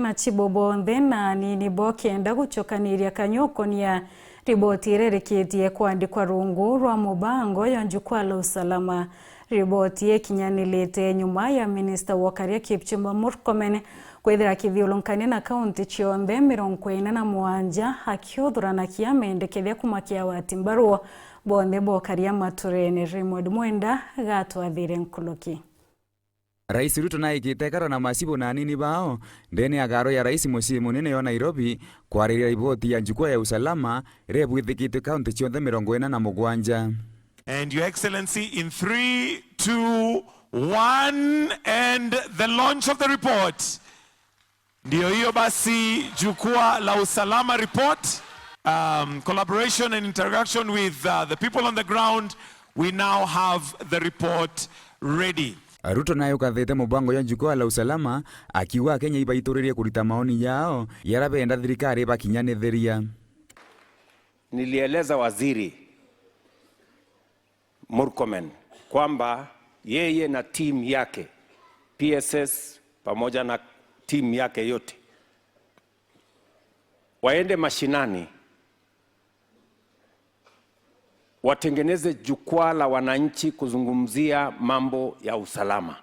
na chibobonthe na nini bokenda guchokaniria kanyokonia riboti irereketie kwandikwa rungu rwa mubango ya jukwa la usalama. Riboti ikinyanilite nyuma ya Minister Ukaria Murkome kwithira kithiulunkania na kaunti cionthe 47 akiuthurana kiamendekethia kumakia watimbaru bonthe bokaria Matuurene. Mwenda gatwathire nkuluki. Rais Ruto na ikitekara na masibo na nini bao ndene agaro ya rais mucii munene wa Nairobi kwariria riboti ya jukwa ya usalama rebwithikite kaunti cionthe 47. And Your Excellency, in 3, 2, 1 and the launch of the report. Ndio hiyo basi jukwa la usalama report. Collaboration and interaction with the people on the ground. We now have the report ready. Ruto nayo kathete mubango ya jukwa la usalama akiwa Kenya ibaituririe kurita maoni yao yarabenda thirikari bakinyanithiria. Nilieleza waziri Murkome kwamba yeye na team yake PSS pamoja na team yake yote waende mashinani watengeneze jukwaa la wananchi kuzungumzia mambo ya usalama.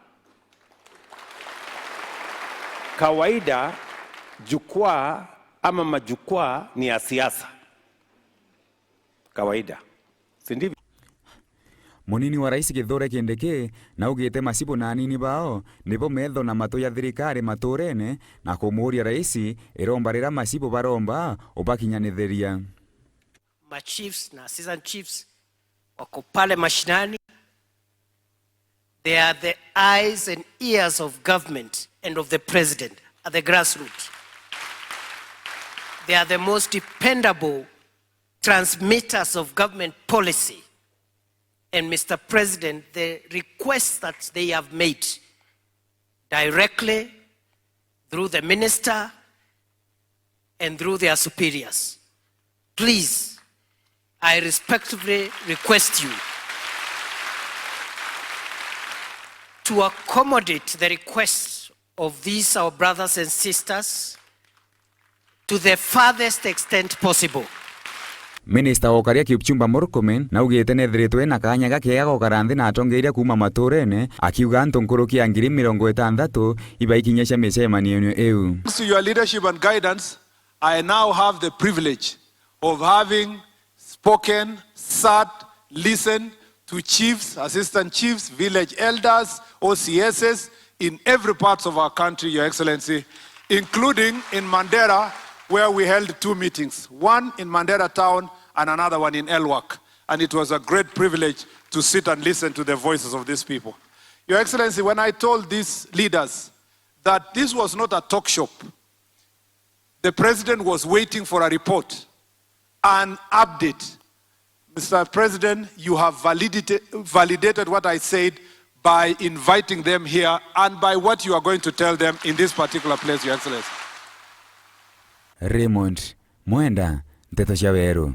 Kawaida jukwaa ama majukwaa ni ya siasa. Kawaida. Si ndivyo? Munini wa rais Kithure Kindiki na ugite masibo na nini bao nibo metho na mato ya thirikari Matuurene na kumuria rais irombarira masibo baromba ubakinyanithiria. Ma chiefs na assistant chiefs wako pale mashinani. They are the eyes and ears of government and of the president at the grassroots. They are the most dependable transmitters of government policy. And Mr. President, the requests that they have made directly through the minister and through their superiors, please, I respectfully request you to accommodate the requests of these our brothers and sisters to the farthest extent possible. Minister Ukaria Murkome na ugite nethiritwe na kanya gakega gokaranthi na atongeire kuma Matuurene akiuga ntunkuruki ya 60 ibaikinyesha micemanio eu. Thanks to your leadership and guidance, I now have the privilege of having spoken, sat, listened to chiefs, assistant chiefs, village elders, OCSs in every part of our country, Your Excellency, including in Mandera, where we held 2 meetings, one in Mandera town and another one in Elwak. And it was a great privilege to sit and listen to the voices of these people. Your Excellency, when I told these leaders that this was not a talk shop, the president was waiting for a report, an update. Mr. President, you have validated what I said by inviting them here and by what you are going to tell them in this particular place, Your Excellency. Mwenda, Nteto Shaweru.